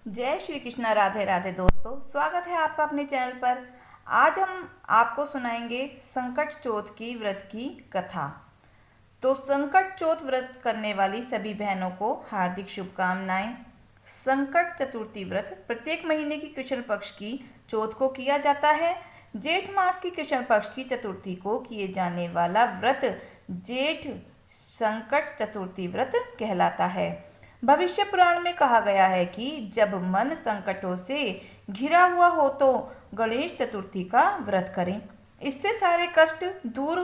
जय श्री कृष्णा। राधे राधे दोस्तों, स्वागत है आपका अपने चैनल पर। आज हम आपको सुनाएंगे संकट चौथ की व्रत की कथा। तो संकट चौथ व्रत करने वाली सभी बहनों को हार्दिक शुभकामनाएं। संकट चतुर्थी व्रत प्रत्येक महीने की कृष्ण पक्ष की चौथ को किया जाता है। जेठ मास की कृष्ण पक्ष की चतुर्थी को किए जाने वाला व्रत जेठ संकट चतुर्थी व्रत कहलाता है। भविष्य पुराण में कहा गया है कि जब मन संकटों से घिरा हुआ हो तो गणेश चतुर्थी का व्रत करें। इससे सारे कष्ट दूर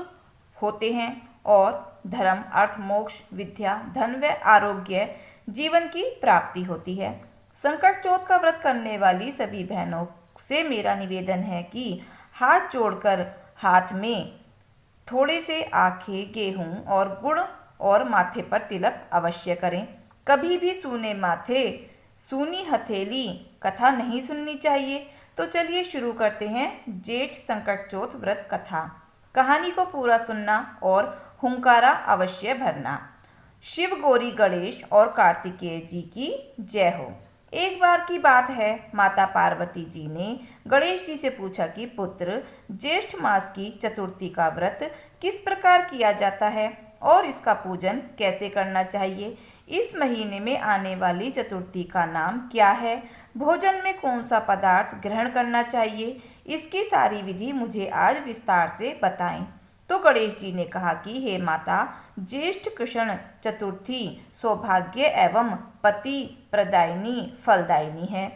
होते हैं और धर्म, अर्थ, मोक्ष, विद्या, धन व आरोग्य जीवन की प्राप्ति होती है। संकट चौथ का व्रत करने वाली सभी बहनों से मेरा निवेदन है कि हाथ जोड़कर हाथ में थोड़े से आखे, गेहूं और गुड़ और माथे पर तिलक अवश्य करें। कभी भी सूने माथे, सूनी हथेली कथा नहीं सुननी चाहिए। तो चलिए शुरू करते हैं जेठ संकट चौथ व्रत कथा। कहानी को पूरा सुनना और हुंकारा अवश्य भरना। शिव, गौरी, गणेश और कार्तिकेय जी की जय हो। एक बार की बात है, माता पार्वती जी ने गणेश जी से पूछा कि पुत्र, ज्येष्ठ मास की चतुर्थी का व्रत किस प्रकार किया जाता है और इसका पूजन कैसे करना चाहिए। इस महीने में आने वाली चतुर्थी का नाम क्या है, भोजन में कौन सा पदार्थ ग्रहण करना चाहिए, इसकी सारी विधि मुझे आज विस्तार से बताएं। तो गणेश जी ने कहा कि हे माता, ज्येष्ठ कृष्ण चतुर्थी सौभाग्य एवं पति प्रदायिनी फलदायिनी है।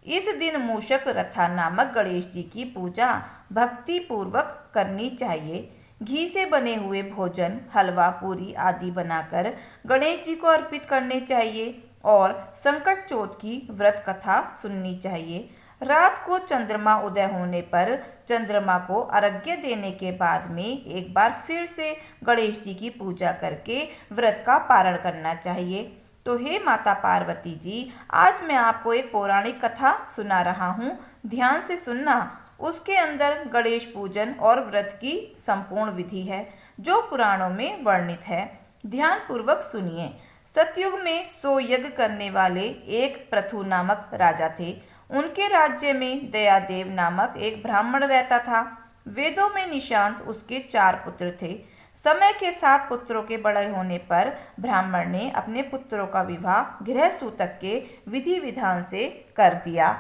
इस दिन मूषक रथा नामक गणेश जी की पूजा भक्ति पूर्वक करनी चाहिए। घी से बने हुए भोजन, हलवा, पूरी आदि बनाकर गणेश जी को अर्पित करने चाहिए और संकट चौथ की व्रत कथा सुननी चाहिए। रात को चंद्रमा उदय होने पर चंद्रमा को अर्घ्य देने के बाद में एक बार फिर से गणेश जी की पूजा करके व्रत का पारण करना चाहिए। तो हे माता पार्वती जी, आज मैं आपको एक पौराणिक कथा सुना रहा हूँ, ध्यान से सुनना। उसके अंदर गणेश पूजन और व्रत की संपूर्ण विधि है जो पुराणों में वर्णित है। ध्यान पूर्वक सुनिए। सतयुग में 100 यज्ञ करने वाले एक पृथु नामक राजा थे। उनके राज्य में दयादेव नामक एक ब्राह्मण रहता था। वेदों में निशांत उसके 4 पुत्र थे। समय के साथ पुत्रों के बड़े होने पर ब्राह्मण ने अपने पुत्रों का विवाह गृहसूतक के विधि विधान से कर दिया।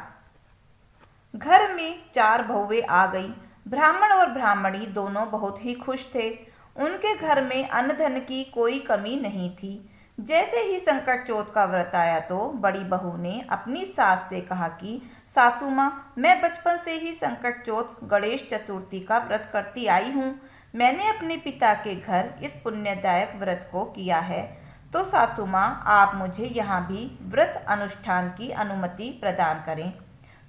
घर में 4 बहुएं आ गई। ब्राह्मण और ब्राह्मणी दोनों बहुत ही खुश थे। उनके घर में अन्न धन की कोई कमी नहीं थी। जैसे ही संकट चौथ का व्रत आया तो बड़ी बहू ने अपनी सास से कहा कि सासू माँ, मैं बचपन से ही संकट चौथ गणेश चतुर्थी का व्रत करती आई हूँ। मैंने अपने पिता के घर इस पुण्यदायक व्रत को किया है, तो सासू माँ, आप मुझे यहाँ भी व्रत अनुष्ठान की अनुमति प्रदान करें।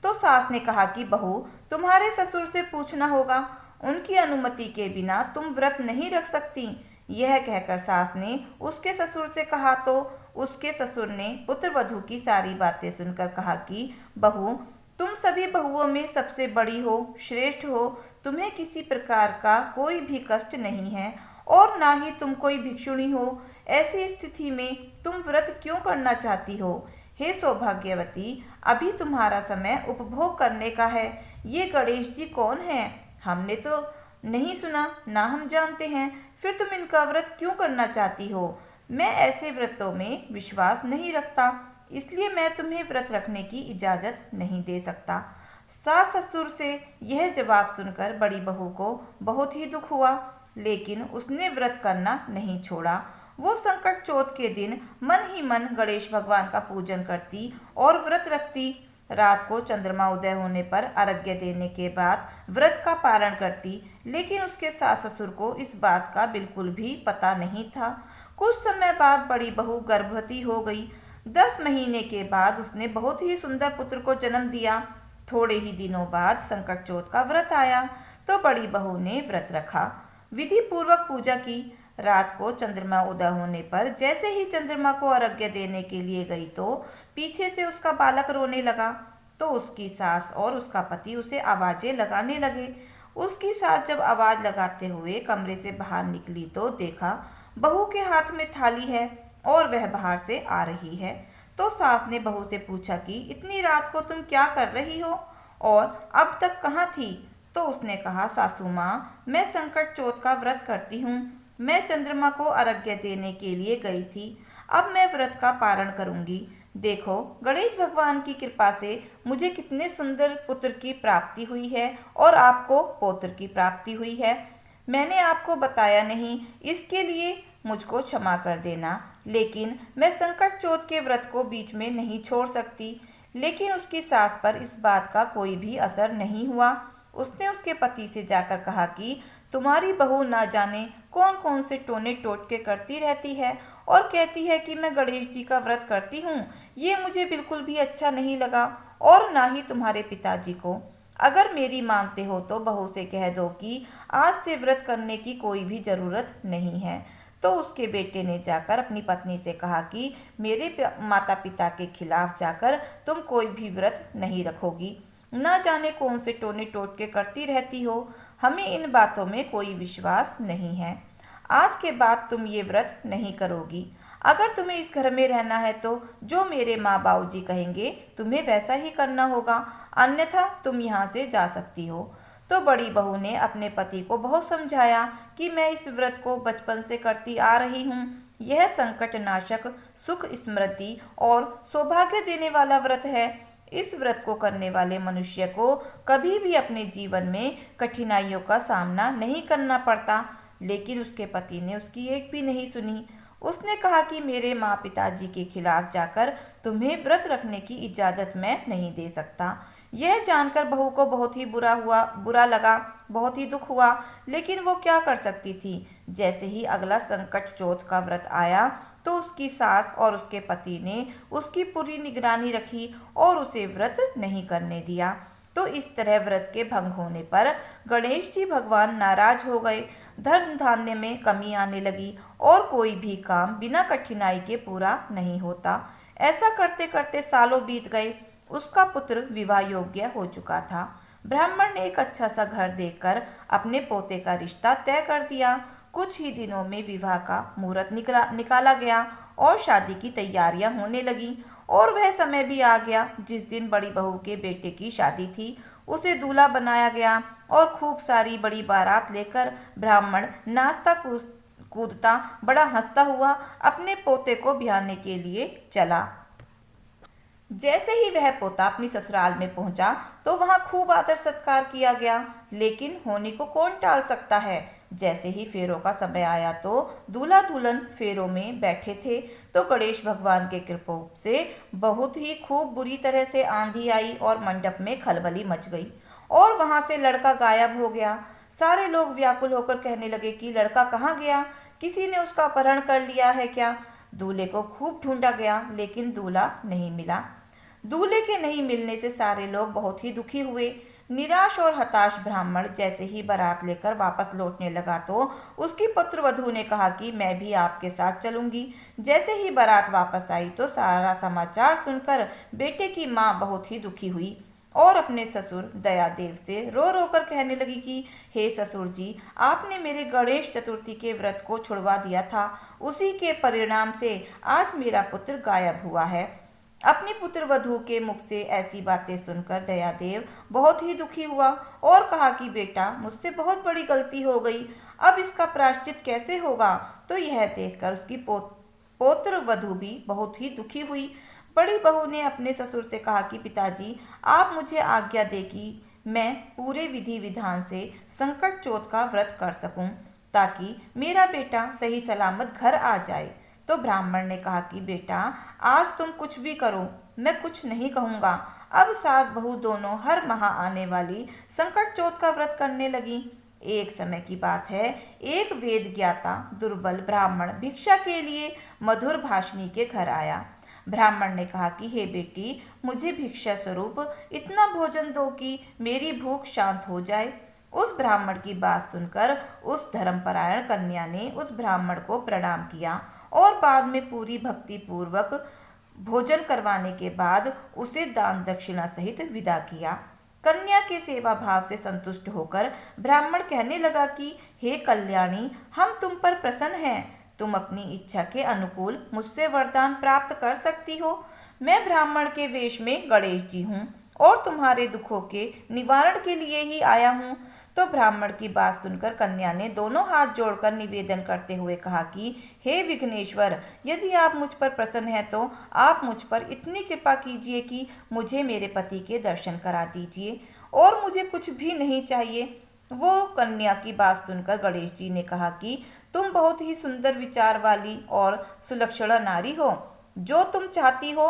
तो सास ने कहा कि बहू, तुम्हारे ससुर से पूछना होगा, उनकी अनुमति के बिना तुम व्रत नहीं रख सकती। यह कहकर सास ने उसके ससुर से कहा तो उसके ससुर ने पुत्र वधू की सारी बातें सुनकर कहा कि बहू, तुम सभी बहुओं में सबसे बड़ी हो, श्रेष्ठ हो, तुम्हें किसी प्रकार का कोई भी कष्ट नहीं है और ना ही तुम कोई भिक्षुणी हो। ऐसी स्थिति में तुम व्रत क्यों करना चाहती हो। हे सौभाग्यवती, अभी तुम्हारा समय उपभोग करने का है। ये गणेश जी कौन हैं? हमने तो नहीं सुना, ना हम जानते हैं, फिर तुम इनका व्रत क्यों करना चाहती हो। मैं ऐसे व्रतों में विश्वास नहीं रखता, इसलिए मैं तुम्हें व्रत रखने की इजाज़त नहीं दे सकता। सास ससुर से यह जवाब सुनकर बड़ी बहू को बहुत ही दुख हुआ, लेकिन उसने व्रत करना नहीं छोड़ा। वो संकट चौथ के दिन मन ही मन गणेश भगवान का पूजन करती और व्रत रखती। रात को चंद्रमा उदय होने पर अर्घ्य देने के बाद व्रत का पारण करती, लेकिन उसके सास ससुर को इस बात का बिल्कुल भी पता नहीं था। कुछ समय बाद बड़ी बहू गर्भवती हो गई। 10 महीने के बाद उसने बहुत ही सुंदर पुत्र को जन्म दिया। थोड़े ही दिनों बाद संकट चौथ का व्रत आया तो बड़ी बहू ने व्रत रखा, विधि पूर्वक पूजा की। रात को चंद्रमा उदय होने पर जैसे ही चंद्रमा को अर्घ्य देने के लिए गई तो पीछे से उसका बालक रोने लगा। तो उसकी सास और उसका पति उसे आवाजें लगाने लगे। उसकी सास जब आवाज लगाते हुए कमरे से बाहर निकली तो देखा बहू के हाथ में थाली है और वह बाहर से आ रही है। तो सास ने बहू से पूछा कि इतनी रात को तुम क्या कर रही हो और अब तक कहाँ थी। तो उसने कहा, सासू माँ, मैं संकट चौथ का व्रत करती हूँ। मैं चंद्रमा को अर्घ्य देने के लिए गई थी। अब मैं व्रत का पारण करूँगी। देखो, गणेश भगवान की कृपा से मुझे कितने सुंदर पुत्र की प्राप्ति हुई है और आपको पौत्र की प्राप्ति हुई है। मैंने आपको बताया नहीं, इसके लिए मुझको क्षमा कर देना। लेकिन मैं संकट चौथ के व्रत को बीच में नहीं छोड़ सकती। लेकिन उसकी सास पर इस बात का कोई भी असर नहीं हुआ। उसने उसके पति से जाकर कहा कि तुम्हारी बहू ना जाने कौन कौन से टोने टोटके करती रहती है और कहती है कि मैं गणेश जी का व्रत करती हूँ। ये मुझे बिल्कुल भी अच्छा नहीं लगा और ना ही तुम्हारे पिताजी को। अगर मेरी मानते हो तो बहू से कह दो कि आज से व्रत करने की कोई भी ज़रूरत नहीं है। तो उसके बेटे ने जाकर अपनी पत्नी से कहा कि मेरे माता पिता के खिलाफ जाकर तुम कोई भी व्रत नहीं रखोगी। न जाने कौन से टोने टोटके करती रहती हो। हमें इन बातों में कोई विश्वास नहीं है। आज के बाद तुम ये व्रत नहीं करोगी। अगर तुम्हें इस घर में रहना है तो जो मेरे माँ बाबूजी कहेंगे तुम्हें वैसा ही करना होगा, अन्यथा तुम यहाँ से जा सकती हो। तो बड़ी बहू ने अपने पति को बहुत समझाया कि मैं इस व्रत को बचपन से करती आ रही हूँ। यह संकट नाशक, सुख समृद्धि और सौभाग्य देने वाला व्रत है। इस व्रत को करने वाले मनुष्य को कभी भी अपने जीवन में कठिनाइयों का सामना नहीं करना पड़ता। लेकिन उसके पति ने उसकी एक भी नहीं सुनी। उसने कहा कि मेरे माँ पिताजी के खिलाफ जाकर तुम्हें व्रत रखने की इजाज़त मैं नहीं दे सकता। यह जानकर बहू को बहुत ही बुरा लगा, बहुत ही दुख हुआ। लेकिन वो क्या कर सकती थी। जैसे ही अगला संकट चौथ का व्रत आया तो उसकी सास और उसके पति ने उसकी पूरी निगरानी रखी और उसे व्रत नहीं करने दिया। तो इस तरह व्रत के भंग होने पर गणेश जी भगवान नाराज हो गए। धन धान्य में कमी आने लगी और कोई भी काम बिना कठिनाई के पूरा नहीं होता। ऐसा करते करते सालों बीत गए। उसका पुत्र विवाह योग्य हो चुका था। ब्राह्मण ने एक अच्छा सा घर देखकर अपने पोते का रिश्ता तय कर दिया। कुछ ही दिनों में विवाह का मुहूर्त निकाला गया और शादी की तैयारियां होने लगीं। और वह समय भी आ गया जिस दिन बड़ी बहू के बेटे की शादी थी। उसे दूल्हा बनाया गया और खूब सारी बड़ी बारात लेकर ब्राह्मण नाचता कूदता बड़ा हंसता हुआ अपने पोते को ब्याहने के लिए चला। जैसे ही वह पोता अपनी ससुराल में पहुंचा तो वहां खूब आदर सत्कार किया गया। लेकिन होने को कौन टाल सकता है। जैसे ही फेरों का समय आया तो दूल्हा दुल्हन फेरों में बैठे थे तो गणेश भगवान के कृपा से बहुत ही खूब बुरी तरह से आंधी आई और मंडप में खलबली मच गई और वहां से लड़का गायब हो गया। सारे लोग व्याकुल होकर कहने लगे कि लड़का कहाँ गया, किसी ने उसका अपहरण कर लिया है क्या। दूल्हे को खूब ढूंढा गया लेकिन दूल्हा नहीं मिला। दूल्हे के नहीं मिलने से सारे लोग बहुत ही दुखी हुए। निराश और हताश ब्राह्मण जैसे ही बारात लेकर वापस लौटने लगा तो उसकी पुत्रवधू ने कहा कि मैं भी आपके साथ चलूंगी। जैसे ही बारात वापस आई तो सारा समाचार सुनकर बेटे की माँ बहुत ही दुखी हुई और अपने ससुर दयादेव से रो रो कर कहने लगी कि हे ससुर जी, आपने मेरे गणेश चतुर्थी के व्रत को छुड़वा दिया था। उसी के परिणाम से आज मेरा पुत्र गायब हुआ है। अपनी पुत्रवधू के मुख से ऐसी बातें सुनकर दयादेव बहुत ही दुखी हुआ और कहा कि बेटा, मुझसे बहुत बड़ी गलती हो गई, अब इसका प्रायश्चित कैसे होगा। तो यह देखकर उसकी पौत्र वधू भी बहुत ही दुखी हुई। बड़ी बहू ने अपने ससुर से कहा कि पिताजी, आप मुझे आज्ञा दें कि मैं पूरे विधि विधान से संकट चौथ का व्रत कर सकूं ताकि मेरा बेटा सही सलामत घर आ जाए। तो ब्राह्मण ने कहा कि बेटा, आज तुम कुछ भी करो, मैं कुछ नहीं कहूँगा। अब सास बहू दोनों हर माह आने वाली संकट चौथ का व्रत करने लगी। एक समय की बात है, एक वेद ज्ञाता दुर्बल ब्राह्मण भिक्षा के लिए मधुर भाषिणी के घर आया। ब्राह्मण ने कहा कि हे बेटी, मुझे भिक्षा स्वरूप इतना भोजन दो कि मेरी भूख शांत हो जाए। उस ब्राह्मण की बात सुनकर उस धर्मपरायण कन्या ने उस ब्राह्मण को प्रणाम किया और बाद में पूरी भक्ति पूर्वक भोजन करवाने के बाद उसे दान दक्षिणा सहित विदा किया। कन्या के सेवा भाव से संतुष्ट होकर ब्राह्मण कहने लगा कि हे कल्याणी, हम तुम पर प्रसन्न हैं। तुम अपनी इच्छा के अनुकूल मुझसे वरदान प्राप्त कर सकती हो। मैं ब्राह्मण के वेश में गणेश जी हूँ और तुम्हारे दुखों के निवारण के लिए ही आया हूँ। तो ब्राह्मण की बात सुनकर कन्या ने दोनों हाथ जोड़कर निवेदन करते हुए कहा कि हे विघ्नेश्वर, यदि आप मुझ पर प्रसन्न हैं तो आप मुझ पर इतनी कृपा कीजिए कि मुझे मेरे पति के दर्शन करा दीजिए, और मुझे कुछ भी नहीं चाहिए। वो कन्या की बात सुनकर गणेश जी ने कहा कि तुम बहुत ही सुंदर विचार वाली और सुलक्षणा नारी हो। जो तुम चाहती हो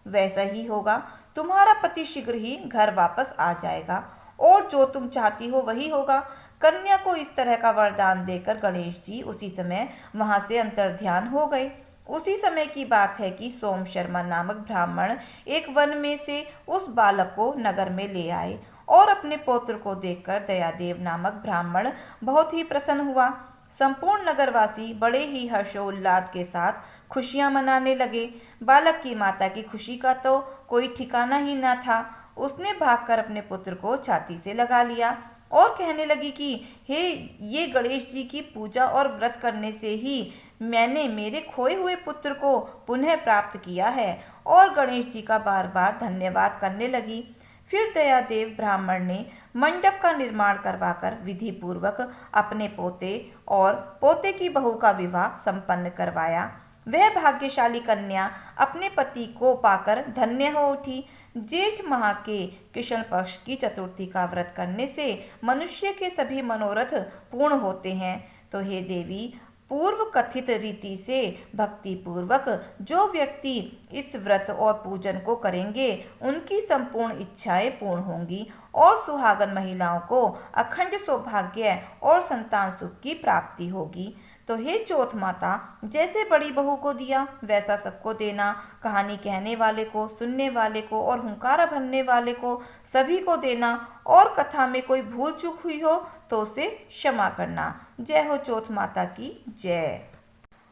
वैसा ही होगा। तुम्हारा पति शीघ्र ही घर वापस आ जाएगा और जो तुम चाहती हो वही होगा। कन्या को इस तरह का वरदान देकर गणेश जी उसी समय वहां से अंतर्ध्यान हो गए। उसी समय की बात है कि सोम शर्मा नामक ब्राह्मण एक वन में से उस बालक को नगर में ले आए और अपने पौत्र को देखकर दयादेव नामक ब्राह्मण बहुत ही प्रसन्न हुआ। संपूर्ण नगरवासी बड़े ही हर्षोल्लास के साथ खुशियां मनाने लगे। बालक की माता की खुशी का तो कोई ठिकाना ही न था। उसने भागकर अपने पुत्र को छाती से लगा लिया और कहने लगी कि हे, ये गणेश जी की पूजा और व्रत करने से ही मैंने मेरे खोए हुए पुत्र को पुनः प्राप्त किया है। और गणेश जी का बार बार धन्यवाद करने लगी। फिर दयादेव ब्राह्मण ने मंडप का निर्माण करवाकर विधि पूर्वक अपने पोते और पोते की बहू का विवाह संपन्न करवाया। वह भाग्यशाली कन्या अपने पति को पाकर धन्य हो उठी। जेठ माह के कृष्ण पक्ष की चतुर्थी का व्रत करने से मनुष्य के सभी मनोरथ पूर्ण होते हैं। तो हे देवी, पूर्व कथित रीति से भक्ति पूर्वक जो व्यक्ति इस व्रत और पूजन को करेंगे उनकी संपूर्ण इच्छाएं पूर्ण होंगी और सुहागन महिलाओं को अखंड सौभाग्य और संतान सुख की प्राप्ति होगी। तो हे चौथ माता, जैसे बड़ी बहू को दिया वैसा सबको देना। कहानी कहने वाले को, सुनने वाले को और हुंकारा भरने वाले को सभी को देना। और कथा में कोई भूल चूक हुई हो तो उसे क्षमा करना। जय हो चौथ माता की जय।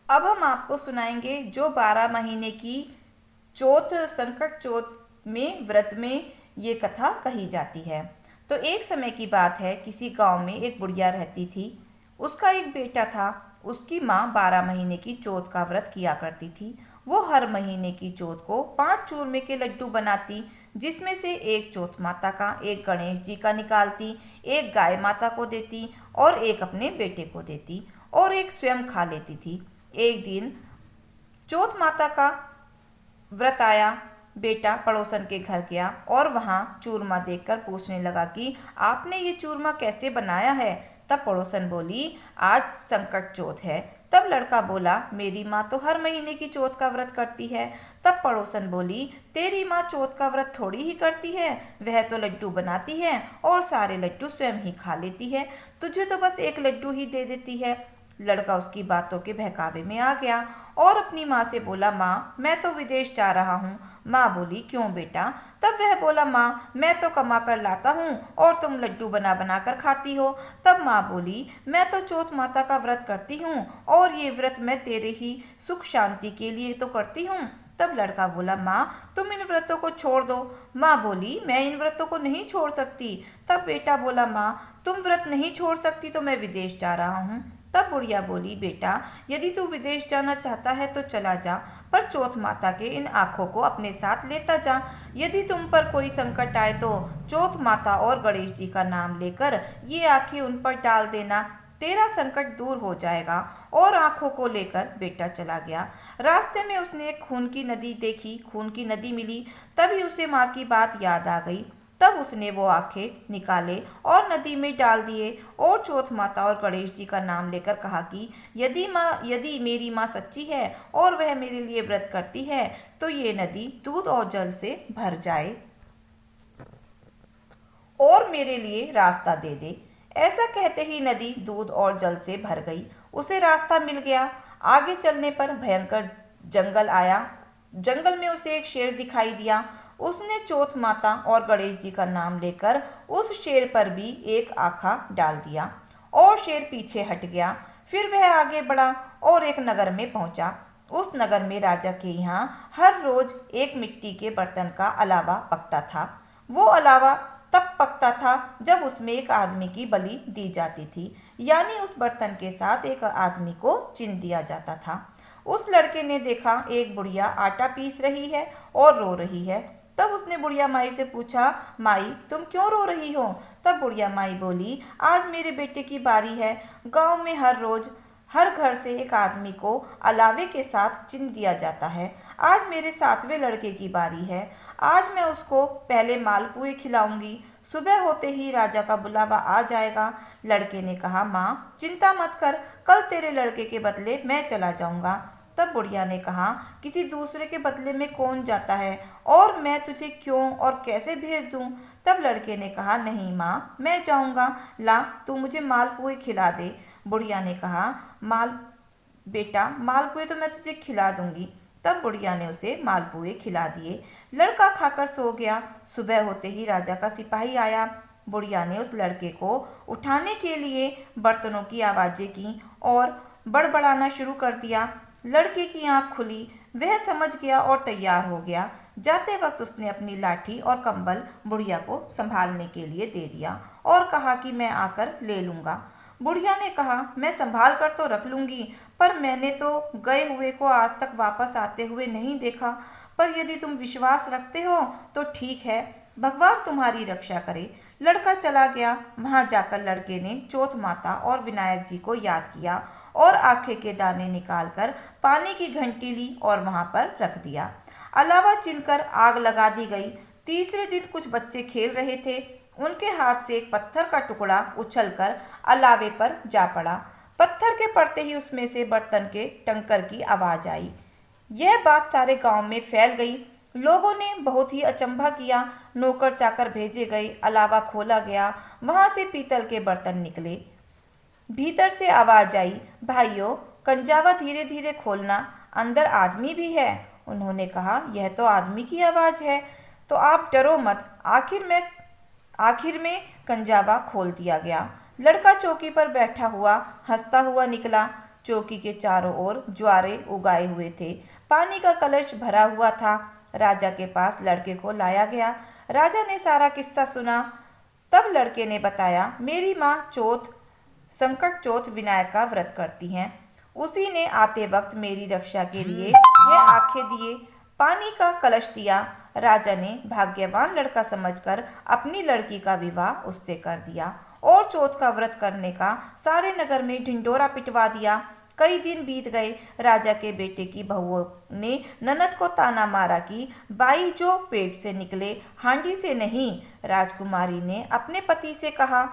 अब हम आपको सुनाएंगे जो 12 महीने की चौथ, संकट चौथ में व्रत में ये कथा कही जाती है। तो एक समय की बात है, किसी गांव में एक बुढ़िया रहती थी। उसका एक बेटा था। उसकी माँ 12 महीने की चौथ का व्रत किया करती थी। वो हर महीने की चौथ को 5 चूरमे के लड्डू बनाती, जिसमें से एक चौथ माता का, एक गणेश जी का निकालती, एक गाय माता को देती और एक अपने बेटे को देती और एक स्वयं खा लेती थी। एक दिन चौथ माता का व्रत आया। बेटा पड़ोसन के घर गया और वहाँ चूरमा देखकर पूछने लगा कि आपने ये चूरमा कैसे बनाया है। तब पड़ोसन बोली, आज संकट चौथ है। तब लड़का बोला, मेरी माँ तो हर महीने की चौथ का व्रत करती है। तब पड़ोसन बोली, तेरी माँ चौथ का व्रत थोड़ी ही करती है, वह तो लड्डू बनाती है और सारे लड्डू स्वयं ही खा लेती है, तुझे तो बस एक लड्डू ही दे देती है। लड़का उसकी बातों के बहकावे में आ गया और अपनी माँ से बोला, माँ मैं तो विदेश जा रहा हूँ। माँ बोली, क्यों बेटा? तब वह बोला, माँ मैं तो कमा कर लाता हूँ और तुम लड्डू बना बना कर खाती हो। तब माँ बोली, मैं तो चौथ माता का व्रत करती हूँ और ये व्रत मैं तेरे ही सुख शांति के लिए तो करती हूँ। तब लड़का बोला, माँ तुम इन व्रतों को छोड़ दो। माँ बोली, मैं इन व्रतों को नहीं छोड़ सकती। तब बेटा बोला, माँ तुम व्रत नहीं छोड़ सकती तो मैं विदेश जा रहा हूँ। तब बुढ़िया बोली, बेटा यदि तू विदेश जाना चाहता है तो चला जा, पर चौथ माता के इन आँखों को अपने साथ लेता जा। यदि तुम पर कोई संकट आए तो चौथ माता और गणेश जी का नाम लेकर ये आँखें उन पर डाल देना, तेरा संकट दूर हो जाएगा। और आँखों को लेकर बेटा चला गया। रास्ते में उसने एक खून की नदी देखी, खून की नदी मिली। तभी उसे माँ की बात याद आ गई। तब उसने वो आंखें निकाले और नदी में डाल दिए और चौथ माता और गणेश जी का नाम लेकर कहा कि यदि मेरी माँ सच्ची है और वह मेरे लिए व्रत करती है तो ये नदी दूध और जल से भर जाए और मेरे लिए रास्ता दे दे। ऐसा कहते ही नदी दूध और जल से भर गई। उसे रास्ता मिल गया। आगे चलने पर भयंकर जंगल आया। जंगल में उसे एक शेर दिखाई दिया। उसने चौथ माता और गणेश जी का नाम लेकर उस शेर पर भी एक आखा डाल दिया और शेर पीछे हट गया। फिर वह आगे बढ़ा और एक नगर में पहुंचा। उस नगर में राजा के यहाँ हर रोज एक मिट्टी के बर्तन का अलावा पकता था। वो अलावा तब पकता था जब उसमें एक आदमी की बलि दी जाती थी, यानी उस बर्तन के साथ एक आदमी को चिन दिया जाता था। उस लड़के ने देखा एक बुढ़िया आटा पीस रही है और रो रही है। तब उसने बुढ़िया माई से पूछा, माई तुम क्यों रो रही हो? तब बुढ़िया माई बोली, आज मेरे बेटे की बारी है। गांव में हर रोज हर घर से एक आदमी को अलावे के साथ चिन्ह दिया जाता है। आज मेरे 7वें लड़के की बारी है। आज मैं उसको पहले मालपुए खिलाऊंगी। सुबह होते ही राजा का बुलावा आ जाएगा। लड़के ने कहा, माँ चिंता मत कर, कल तेरे लड़के के बदले मैं चला जाऊंगा। तब बुढ़िया ने कहा, किसी दूसरे के बदले में कौन जाता है और मैं तुझे क्यों और कैसे भेज दूं? तब लड़के ने कहा, नहीं माँ मैं जाऊंगा, ला तू मुझे मालपुए खिला दे। बुढ़िया ने कहा, माल बेटा मालपुए तो मैं तुझे खिला दूंगी। तब बुढ़िया ने उसे मालपुए खिला दिए। लड़का खाकर सो गया। सुबह होते ही राजा का सिपाही आया। बुढ़िया ने उस लड़के को उठाने के लिए बर्तनों की आवाजें की और बड़बड़ाना शुरू कर दिया। लड़के की आंख खुली, वह समझ गया और तैयार हो गया। जाते वक्त उसने अपनी लाठी और कंबल बुढ़िया को संभालने के लिए दे दिया और कहा कि मैं आकर ले लूँगा। बुढ़िया ने कहा, मैं संभाल कर तो रख लूँगी, पर मैंने तो गए हुए को आज तक वापस आते हुए नहीं देखा। पर यदि तुम विश्वास रखते हो तो ठीक है, भगवान तुम्हारी रक्षा करे। लड़का चला गया। वहां जाकर लड़के ने चौथ माता और विनायक जी को याद किया और आखे के दाने निकालकर पानी की घंटी ली और वहां पर रख दिया। अलावा चिनकर आग लगा दी गई। तीसरे दिन कुछ बच्चे खेल रहे थे। उनके हाथ से एक पत्थर का टुकड़ा उछलकर अलावे पर जा पड़ा। पत्थर के पड़ते ही उसमें से बर्तन के टंकर की आवाज आई। यह बात सारे गांव में फैल गई। लोगों ने बहुत ही अचंभा किया। नौकर चाकर भेजे गए, अलावा खोला गया, वहां से पीतल के बर्तन निकले। भीतर से आवाज आई, भाइयों कंजावा धीरे धीरे खोलना, अंदर आदमी भी है। उन्होंने कहा, यह तो आदमी की आवाज है। तो आप डरो मत। आखिर में कंजावा खोल दिया गया। लड़का चौकी पर बैठा हुआ हंसता हुआ निकला। चौकी के चारों ओर ज्वारे उगाए हुए थे। पानी का कलश भरा हुआ था। राजा के पास लड़के को लाया गया। राजा ने सारा किस्सा सुना। तब लड़के ने बताया, मेरी माँ संकट चौथ विनायक का व्रत करती हैं। उसी ने आते वक्त मेरी रक्षा के लिए यह आंखें दिए, पानी का कलश दिया। राजा ने भाग्यवान लड़का समझकर अपनी लड़की का विवाह उससे कर दिया और चौथ का व्रत करने का सारे नगर में ढिंढोरा पिटवा दिया। कई दिन बीत गए। राजा के बेटे की बहुओं ने ननद को ताना मारा कि बाई जो पेट से निकले हांडी से नहीं। राजकुमारी ने अपने पति से कहा,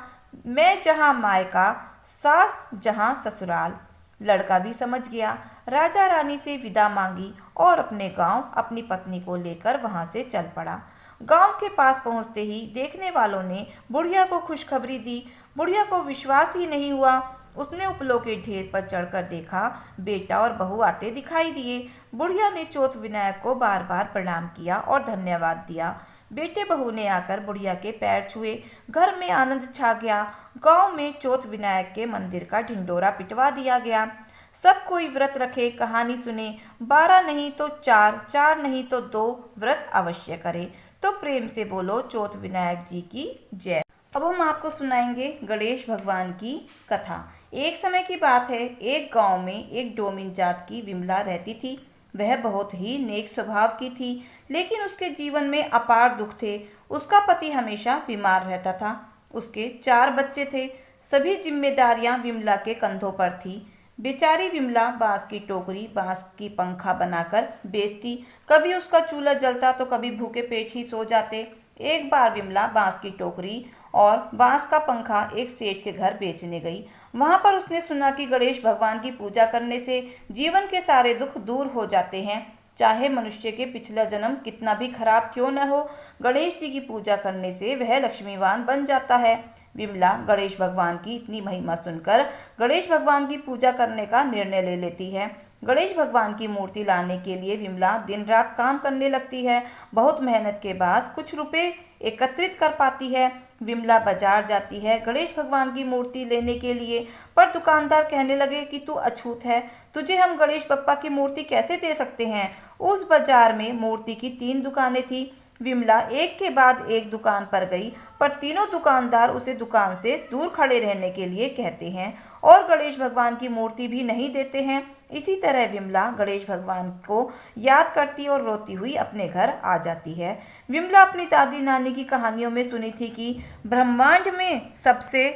मैं जहाँ मायका, सास जहाँ ससुराल। लड़का भी समझ गया। राजा रानी से विदा मांगी और अपने गांव अपनी पत्नी को लेकर वहां से चल पड़ा। गांव के पास पहुंचते ही देखने वालों ने बुढ़िया को खुशखबरी दी। बुढ़िया को विश्वास ही नहीं हुआ। उसने उपलों के ढेर पर चढ़कर देखा, बेटा और बहू आते दिखाई दिए। बुढ़िया ने चौथ विनायक को बार बार प्रणाम किया और धन्यवाद दिया। बेटे बहू ने आकर बुढ़िया के पैर छुए। घर में आनंद छा गया। गांव में चौथ विनायक के मंदिर का ढिंढोरा पिटवा दिया गया। सब कोई व्रत रखे, कहानी सुने। 12 नहीं तो 4, 4 नहीं तो 2 व्रत अवश्य करे। तो प्रेम से बोलो चौथ विनायक जी की जय। अब हम आपको सुनाएंगे गणेश भगवान की कथा। एक समय की बात है, एक गांव में एक डोमिन जात की विमला रहती थी। वह बहुत ही नेक स्वभाव की थी, लेकिन उसके जीवन में अपार दुख थे। उसका पति हमेशा बीमार रहता था। उसके 4 बच्चे थे। सभी जिम्मेदारियां विमला के कंधों पर थी। बेचारी विमला बांस की टोकरी, बांस की पंखा बनाकर बेचती। कभी उसका चूल्हा जलता तो कभी भूखे पेट ही सो जाते। एक बार विमला बांस की टोकरी और बांस का पंखा एक सेठ के घर बेचने गई। वहां पर उसने सुना कि गणेश भगवान की पूजा करने से जीवन के सारे दुख दूर हो जाते हैं। चाहे मनुष्य के पिछला जन्म कितना भी खराब क्यों न हो, गणेश जी की पूजा करने से वह लक्ष्मीवान बन जाता है। विमला गणेश भगवान की इतनी महिमा सुनकर गणेश भगवान की पूजा करने का निर्णय ले लेती है। गणेश भगवान की मूर्ति लाने के लिए विमला दिन रात काम करने लगती है। बहुत मेहनत के बाद कुछ रुपए एकत्रित कर पाती है। विमला बाजार जाती है गणेश भगवान की मूर्ति लेने के लिए, पर दुकानदार कहने लगे कि तू अछूत है, तुझे हम गणेश बप्पा की मूर्ति कैसे दे सकते हैं। उस बाजार में मूर्ति की 3 दुकानें थी। विमला एक के बाद एक दुकान पर गई, पर तीनों दुकानदार उसे दुकान से दूर खड़े रहने के लिए कहते हैं और गणेश भगवान की मूर्ति भी नहीं देते हैं। इसी तरह विमला गणेश भगवान को याद करती और रोती हुई अपने घर आ जाती है। विमला अपनी दादी नानी की कहानियों में सुनी थी कि ब्रह्मांड में सबसे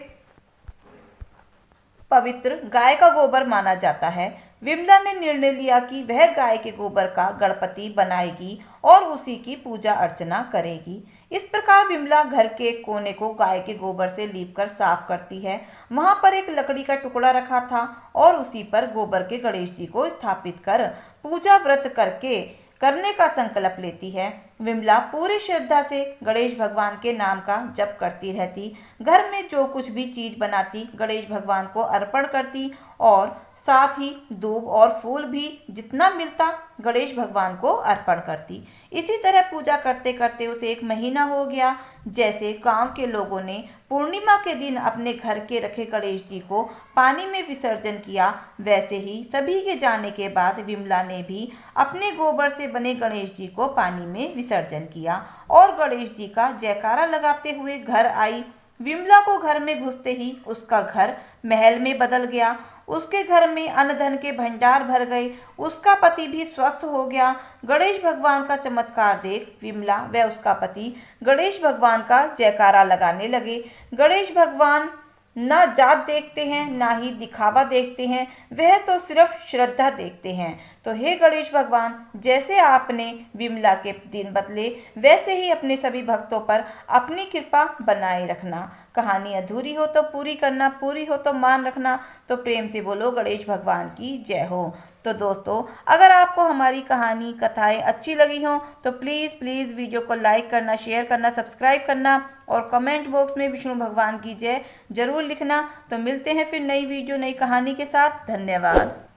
पवित्र गाय का गोबर माना जाता है। विमला ने निर्णय लिया कि वह गाय के गोबर का गणपति बनाएगी और उसी की पूजा अर्चना करेगी। इस प्रकार विमला घर के एक कोने को गाय के गोबर से लीपकर साफ करती है। वहां पर एक लकड़ी का टुकड़ा रखा था और उसी पर गोबर के गणेश जी को स्थापित कर पूजा व्रत करने का संकल्प लेती है। विमला पूरी श्रद्धा से गणेश भगवान के नाम का जप करती रहती। घर में जो कुछ भी चीज बनाती गणेश भगवान को अर्पण करती और साथ ही दूब और फूल भी जितना मिलता गणेश भगवान को अर्पण करती। इसी तरह पूजा करते करते उसे 1 महीना हो गया। जैसे गांव के लोगों ने पूर्णिमा के दिन अपने घर के रखे गणेश जी को पानी में विसर्जन किया, वैसे ही सभी के जाने के बाद विमला ने भी अपने गोबर से बने गणेश जी को पानी में विसर्जन किया और गणेश जी का जयकारा लगाते हुए घर आई। विमला को घर में घुसते ही उसका घर महल में बदल गया। उसके घर में अन्न धन के भंडार भर गए। उसका पति भी स्वस्थ हो गया। गणेश भगवान का चमत्कार देख विमला व उसका पति गणेश भगवान का जयकारा लगाने लगे। गणेश भगवान ना जात देखते हैं ना ही दिखावा देखते हैं, वह तो सिर्फ श्रद्धा देखते हैं। तो हे गणेश भगवान, जैसे आपने विमला के दिन बदले वैसे ही अपने सभी भक्तों पर अपनी कृपा बनाए रखना। कहानी अधूरी हो तो पूरी करना, पूरी हो तो मान रखना। तो प्रेम से बोलो गणेश भगवान की जय हो। तो दोस्तों, अगर आपको हमारी कहानी कथाएं अच्छी लगी हों तो प्लीज़ वीडियो को लाइक करना, शेयर करना, सब्सक्राइब करना और कमेंट बॉक्स में विष्णु भगवान की जय जरूर लिखना। तो मिलते हैं फिर नई वीडियो नई कहानी के साथ। धन्यवाद।